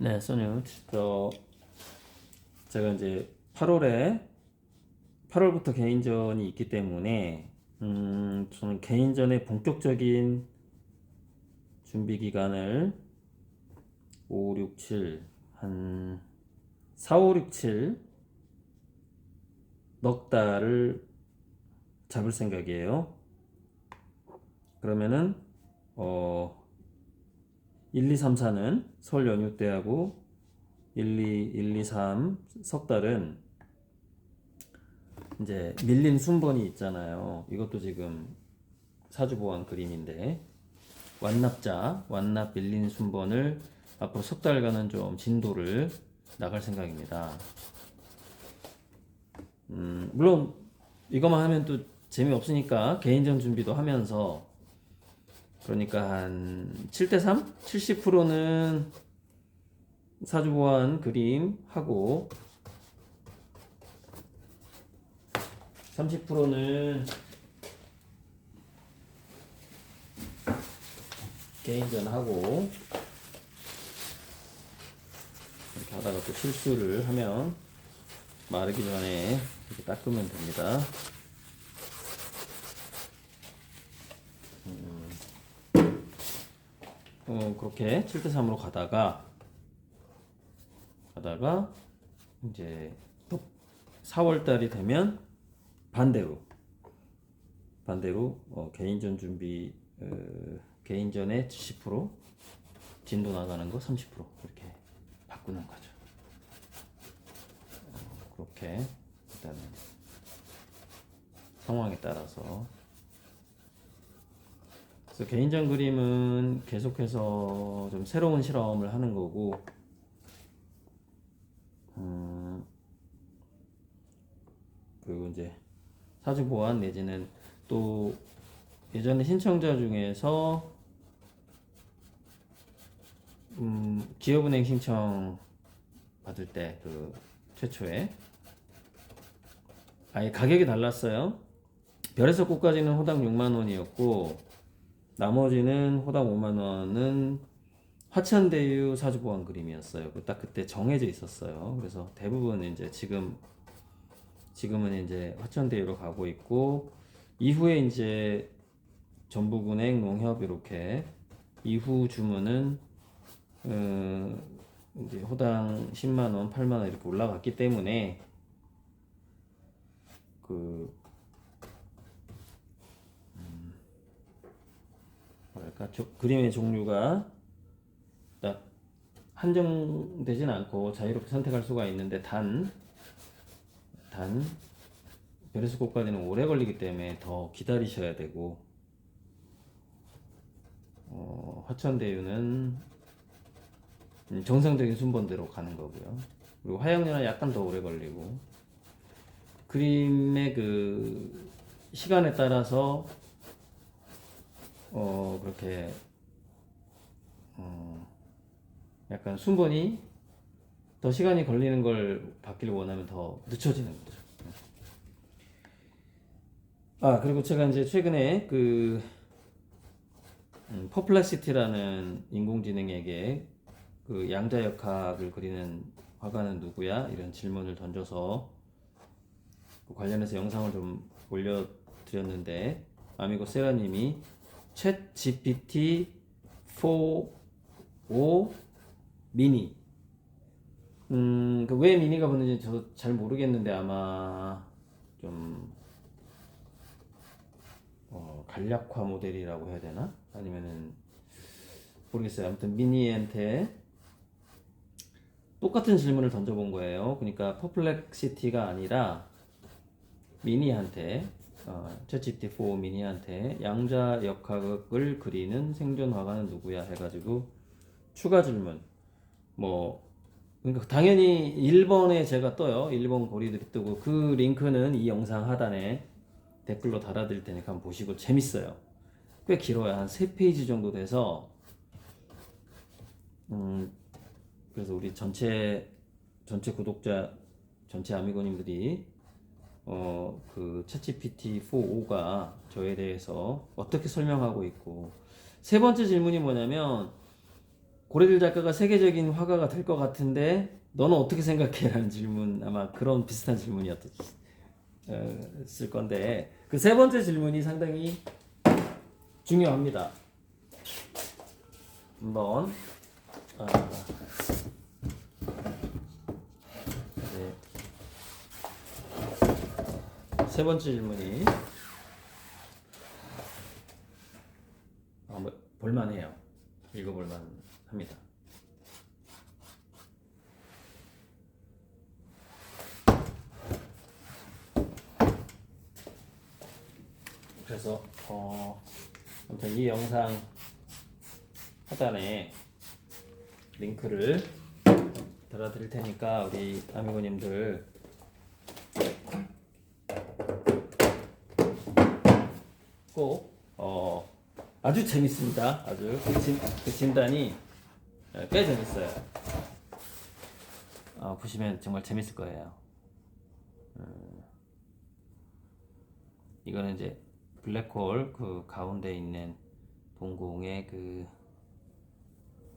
네, 써니요. 제가 이제 8월부터 개인전이 있기 때문에, 저는 개인전의 본격적인 준비 기간을 5, 6, 7, 한 4, 5, 6, 7 넉 달을 잡을 생각이에요. 그러면은, 1, 2, 3, 4는 설 연휴 때 하고, 1, 2, 3 석 달은 이제 밀린 순번이 있잖아요. 이것도 지금 사주 보완 그림인데 완납 밀린 순번을 앞으로 석 달간은 좀 진도를 나갈 생각입니다. 물론 이것만 하면 또 재미없으니까 개인전 준비도 하면서 그러니까 한 7대3? 70%는 사주 보완 그림 하고 30%는 개인전 하고 이렇게 하다가 또 실수를 하면 마르기 전에 이렇게 닦으면 됩니다. 그렇게 7대3으로 가다가 이제 또 4월달이 되면 반대로 개인전 준비 개인전에 70% 진도 나가는 거 30% 이렇게 바꾸는 거죠. 그렇게 일단은 상황에 따라서 그래서 개인전 그림은 계속해서 좀 새로운 실험을 하는 거고 그리고 이제 사주 보완 내지는 또 예전에 신청자 중에서 기업은행 신청 받을 때 그 최초에 아예 가격이 달랐어요. 별에서 꽃까지는 호당 6만 원이었고 나머지는 호당 5만 원은 화천대유 사주 보완 그림이었어요. 딱 그때 정해져 있었어요. 그래서 대부분 이제 지금은 이제 화천대유로 가고 있고 이후에 이제 전북은행, 농협 이렇게 이후 주문은 이제 호당 10만 원, 8만 원 이렇게 올라갔기 때문에 뭐랄까 그림의 종류가 딱 한정되진 않고 자유롭게 선택할 수가 있는데 단 별에서 꽃까지는 오래 걸리기 때문에 더 기다리셔야 되고 화천대유는 정상적인 순번대로 가는 거고요. 그리고 화양연화 약간 더 오래 걸리고 그림의 그 시간에 따라서 그렇게 약간 순번이 더 시간이 걸리는 걸 받기를 원하면 더 늦춰지는 거죠. 그리고 제가 이제 최근에 그 퍼플렉시티라는 인공지능에게 그 양자역학을 그리는 화가는 누구야? 이런 질문을 던져서 그 관련해서 영상을 좀 올려드렸는데 아미고 세라님이 챗 GPT 4o 미니 왜 미니가 붙는지 저도 잘 모르겠는데 아마 좀 간략화 모델이라고 해야 되나? 아니면은 모르겠어요. 아무튼 미니한테 똑같은 질문을 던져본 거예요. 그러니까 퍼플렉시티가 아니라 미니한테 챗GPT-4 미니한테 양자 역학을 그리는 생존 화가는 누구야 해가지고 추가 질문 그러니까 당연히 1번에 제가 떠요. 1번 고리들이 뜨고 그 링크는 이 영상 하단에 댓글로 달아드릴 테니까 한번 보시고 재밌어요. 꽤 길어요. 한 3페이지 정도 돼서 그래서 우리 전체 구독자 전체 아미고님들이 그 챗GPT 4o가 저에 대해서 어떻게 설명하고 있고 세 번째 질문이 뭐냐면 고래들 작가가 세계적인 화가가 될 것 같은데 너는 어떻게 생각해? 라는 질문, 아마 그런 비슷한 질문이었을 건데, 그 세 번째 질문이 상당히 중요합니다. 한번 네. 세 번째 질문이 볼만해요. 읽어볼만 합니다. 그래서 아무튼 이 영상 하단에 링크를 달아드릴 테니까 우리 아미고님들 꼭 아주 재밌습니다. 아주 그 진단이 꽤 재밌어요. 보시면 정말 재밌을 거예요. 이거는 이제 블랙홀 그 가운데 있는 동공의 그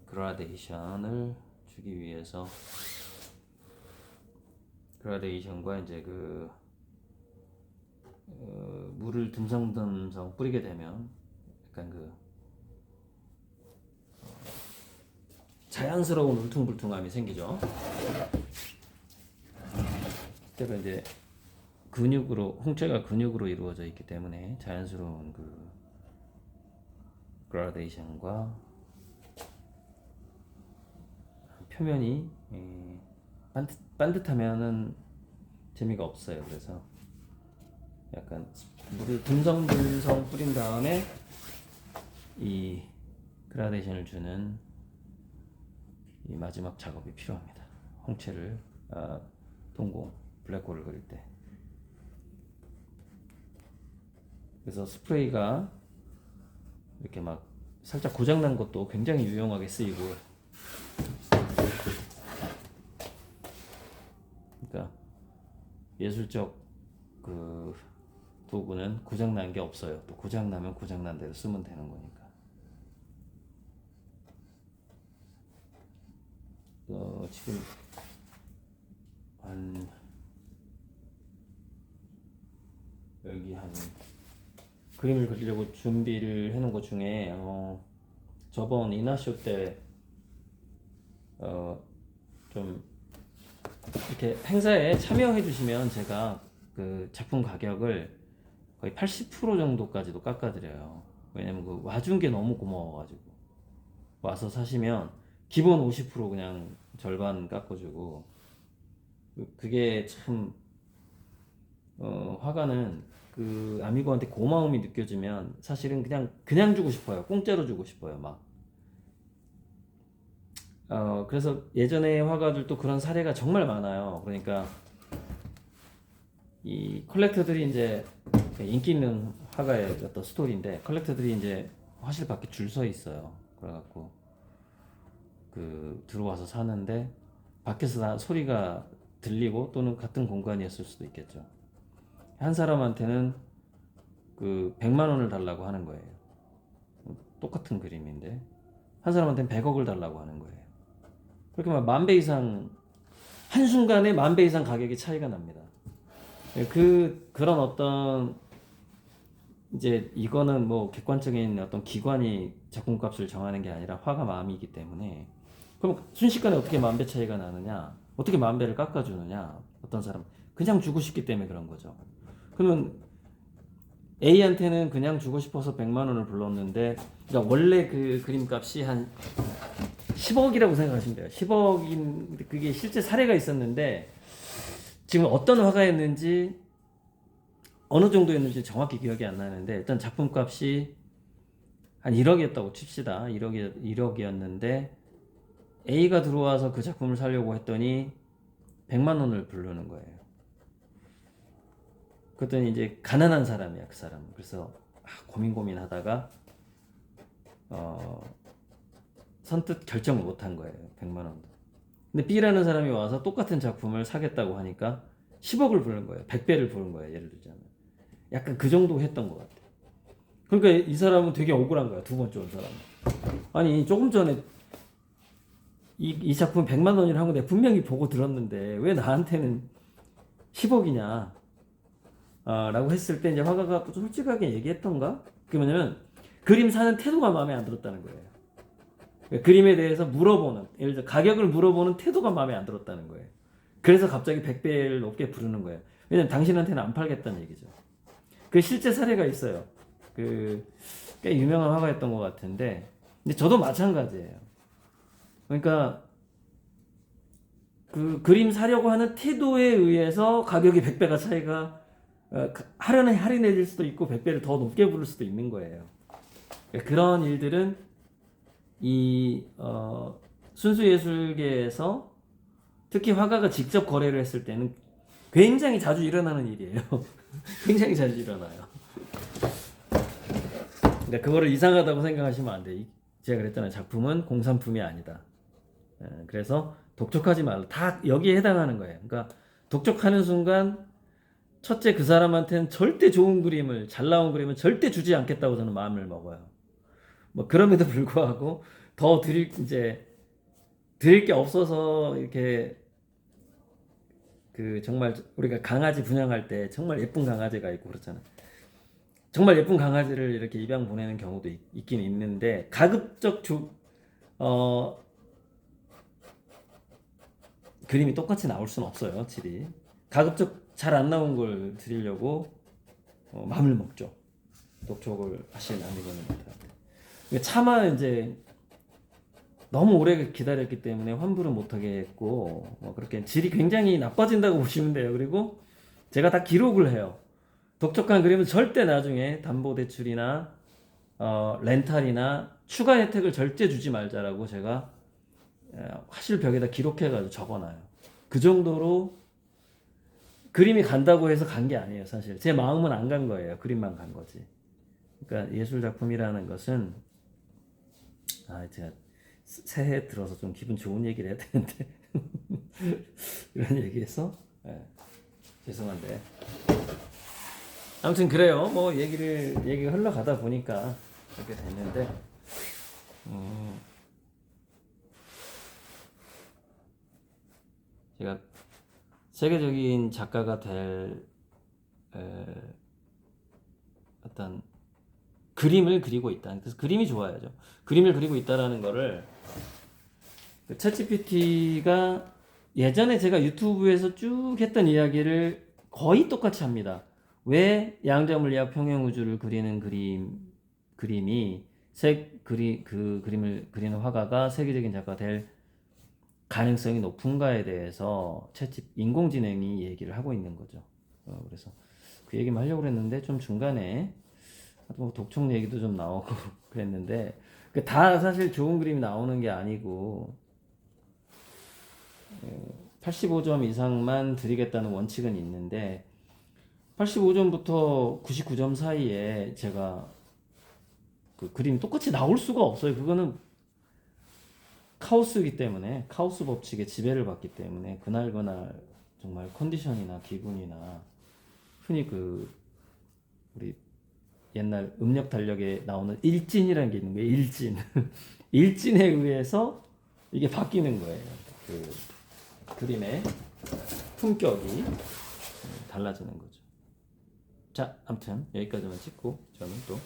그라데이션을 주기 위해서, 그라데이션과 이제 그 물을 듬성듬성 뿌리게 되면 약간 그 자연스러운 울퉁불퉁함이 생기죠. 그때가 이제 근육으로, 홍채가 근육으로 이루어져 있기 때문에 자연스러운 그 그라데이션과 표면이 반듯하면은 재미가 없어요. 그래서 약간 물을 듬성듬성 뿌린 다음에 이 그라데이션을 주는 이 마지막 작업이 필요합니다. 홍채를 동공 블랙홀을 그릴 때. 그래서 스프레이가 이렇게 막 살짝 고장난 것도 굉장히 유용하게 쓰이고, 그러니까 예술적 그 도구는 고장난 게 없어요. 또 고장나면 고장난 대로 쓰면 되는 거니까. 지금 한 여기 한 그림을 그리려고 준비를 해놓은 것 중에 저번 이나쇼 때 좀 이렇게 행사에 참여해 주시면 제가 그 작품 가격을 거의 80% 정도까지도 깎아드려요. 왜냐면 그 와준 게 너무 고마워가지고, 와서 사시면 기본 50% 그냥 절반 깎아주고, 그게 참 화가는 그 아미고한테 고마움이 느껴지면 사실은 그냥 주고 싶어요. 공짜로 주고 싶어요. 막 그래서 예전에 화가들도 그런 사례가 정말 많아요. 그러니까 이 컬렉터들이 이제 인기 있는 화가의 어떤 스토리인데, 컬렉터들이 이제 화실 밖에 줄 서 있어요. 그래갖고 그 들어와서 사는데 밖에서 소리가 들리고, 또는 같은 공간이었을 수도 있겠죠. 한 사람한테는 그 100만 원을 달라고 하는 거예요. 똑같은 그림인데 한 사람한테는 100억을 달라고 하는 거예요. 그렇게 막 10,000배 이상, 한순간에 10,000배 이상 가격이 차이가 납니다. 그런 어떤, 이제 이거는 뭐 객관적인 어떤 기관이 작품값을 정하는 게 아니라 화가 마음이기 때문에, 그럼 순식간에 어떻게 10,000배 차이가 나느냐, 어떻게 10,000배를 깎아주느냐. 어떤 사람 그냥 주고 싶기 때문에 그런 거죠. 그러면 A한테는 그냥 주고 싶어서 100만 원을 불렀는데, 그러니까 원래 그 그림값이 한 10억이라고 생각하시면 돼요. 10억인, 그게 실제 사례가 있었는데, 지금 어떤 화가였는지 어느 정도였는지 정확히 기억이 안 나는데, 일단 작품값이 한 1억이었다고 칩시다. 1억이었는데 A가 들어와서 그 작품을 사려고 했더니 100만 원을 부르는 거예요. 그랬더니 이제 가난한 사람이야, 그 사람. 그래서 고민하다가 선뜻 결정을 못한 거예요. 100만 원도. 근데 B라는 사람이 와서 똑같은 작품을 사겠다고 하니까 10억을 부른 거예요. 100배를 부른 거예요. 예를 들자면. 약간 그 정도 했던 것 같아요. 그러니까 이 사람은 되게 억울한 거야. 두 번째 온 사람은. 아니 조금 전에 이 작품 100만 원이라고 내가 분명히 보고 들었는데 왜 나한테는 10억이냐 라고 했을 때 이제 화가가 솔직하게 얘기했던가? 그게 뭐냐면 그림 사는 태도가 마음에 안 들었다는 거예요. 그러니까 그림에 대해서 물어보는, 예를 들어 가격을 물어보는 태도가 마음에 안 들었다는 거예요. 그래서 갑자기 100배를 높게 부르는 거예요. 왜냐면 당신한테는 안 팔겠다는 얘기죠. 그 실제 사례가 있어요. 꽤 유명한 화가였던 것 같은데, 근데 저도 마찬가지예요. 그러니까 그 그림 사려고 하는 태도에 의해서 가격이 100배가 차이가 할인해 줄 수도 있고 100배를 더 높게 부를 수도 있는 거예요. 그러니까 그런 일들은 이 순수 예술계에서 특히 화가가 직접 거래를 했을 때는 굉장히 자주 일어나는 일이에요. 굉장히 자주 일어나요. 그러니까 그거를 이상하다고 생각하시면 안 돼. 제가 그랬잖아요. 작품은 공산품이 아니다. 그래서 독촉하지 말라. 다 여기에 해당하는 거예요. 그러니까 독촉하는 순간 첫째 그 사람한테는 절대 좋은 그림을 잘 나온 그림을 절대 주지 않겠다고 저는 마음을 먹어요. 뭐 그럼에도 불구하고 더 드릴 게 없어서 이렇게 정말 우리가 강아지 분양할 때 정말 예쁜 강아지가 있고 그렇잖아요. 정말 예쁜 강아지를 이렇게 입양 보내는 경우도 있긴 있는데 가급적 그림이 똑같이 나올 수는 없어요. 질이 가급적 잘 안 나온 걸 드리려고 마음을 먹죠. 독촉을 하시는 아니거든요. 차마 이제 너무 오래 기다렸기 때문에 환불은 못하게 했고 그렇게 질이 굉장히 나빠진다고 보시면 돼요. 그리고 제가 다 기록을 해요. 독촉한 그림은 절대 나중에 담보대출이나 렌탈이나 추가 혜택을 절대 주지 말자라고 제가 화실벽에다 기록해가지고 적어놔요. 그 정도로 그림이 간다고 해서 간 게 아니에요. 사실 제 마음은 안 간 거예요. 그림만 간 거지. 그러니까 예술 작품이라는 것은 제가 새해 들어서 좀 기분 좋은 얘기를 해야 되는데 이런 얘기해서 죄송한데 아무튼 그래요. 뭐 얘기가 흘러가다 보니까 이렇게 됐는데 제가 세계적인 작가가 될 어떤 그림을 그리고 있다. 그래서 그림이 좋아야죠. 그림을 그리고 있다라는 거를 챗GPT가 예전에 제가 유튜브에서 쭉 했던 이야기를 거의 똑같이 합니다. 왜 양자물리학 평행우주를 그리는 그림이 그 그림을 그리는 화가가 세계적인 작가가 될 가능성이 높은가에 대해서 인공지능이 얘기를 하고 있는 거죠. 그래서 그 얘기만 하려고 그랬는데 좀 중간에 뭐 독촉 얘기도 좀 나오고 그랬는데 다 사실 좋은 그림이 나오는 게 아니고 85점 이상만 드리겠다는 원칙은 있는데 85점부터 99점 사이에 제가 그 그림이 똑같이 나올 수가 없어요. 그거는 카오스이기 때문에 카오스 법칙에 지배를 받기 때문에 그날 정말 컨디션이나 기분이나 흔히 우리 옛날 음력 달력에 나오는 일진이라는 게 있는 거예요. 일진. 일진에 의해서 이게 바뀌는 거예요. 그림의 품격이 달라지는 거죠. 자, 아무튼 여기까지만 찍고 저는 또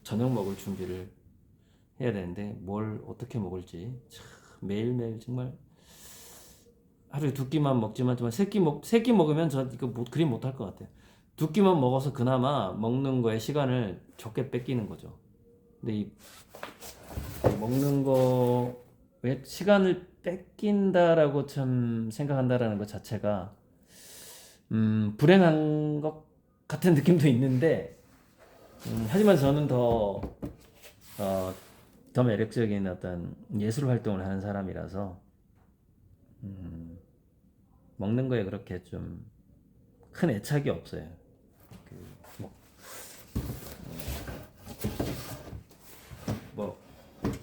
저녁 먹을 준비를 해야 되는데 뭘 어떻게 먹을지 참 매일매일 정말 하루에 2끼만 먹지만 정말 3끼 먹으면 저 이거 그림 못할 것 같아요. 2끼만 먹어서 그나마 먹는 거에 시간을 적게 뺏기는 거죠. 근데 이 먹는 거에 시간을 뺏긴다라고 참 생각한다라는 것 자체가 불행한 것 같은 느낌도 있는데 하지만 저는 더 매력적인 어떤 예술 활동을 하는 사람이라서 먹는 거에 그렇게 좀 큰 애착이 없어요.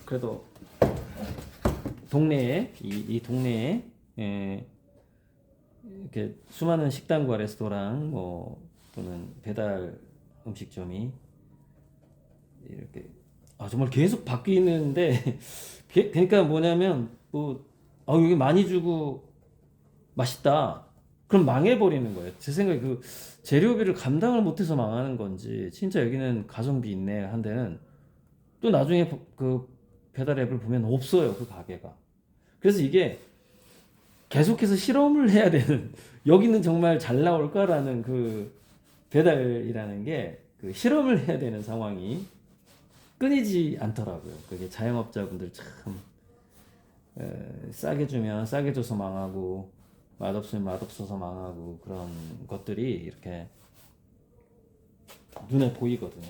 그래도 동네에 이 동네에 이렇게 수많은 식당과 레스토랑 또는 배달 음식점이 이렇게 정말 계속 바뀌는데 그러니까 뭐냐면 여기 많이 주고 맛있다. 그럼 망해버리는 거예요. 제 생각에 그 재료비를 감당을 못해서 망하는 건지 진짜 여기는 가성비 있네 한 데는 또 나중에 그 배달 앱을 보면 없어요 그 가게가. 그래서 이게 계속해서 실험을 해야 되는 여기는 정말 잘 나올까라는 그 배달이라는 게 그 실험을 해야 되는 상황이 끊이지 않더라고요. 그게 자영업자분들 참 싸게 주면 싸게 줘서 망하고 맛없으면 맛없어서 망하고 그런 것들이 이렇게 눈에 보이거든요.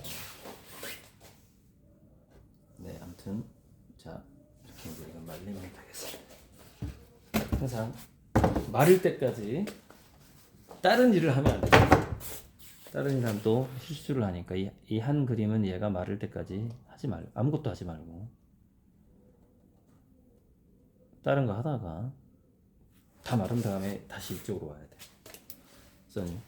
네, 아무튼 자 이렇게 이제 이건 말리면 되겠습니다. 항상 마를 때까지 다른 일을 하면 안 돼요. 다른 일 하면 또 실수를 하니까 이 한 그림은 얘가 마를 때까지 하지 말고 아무것도 하지 말고 다른 거 하다가 다 마른 다음에 다시 이쪽으로 와야 돼. 써니.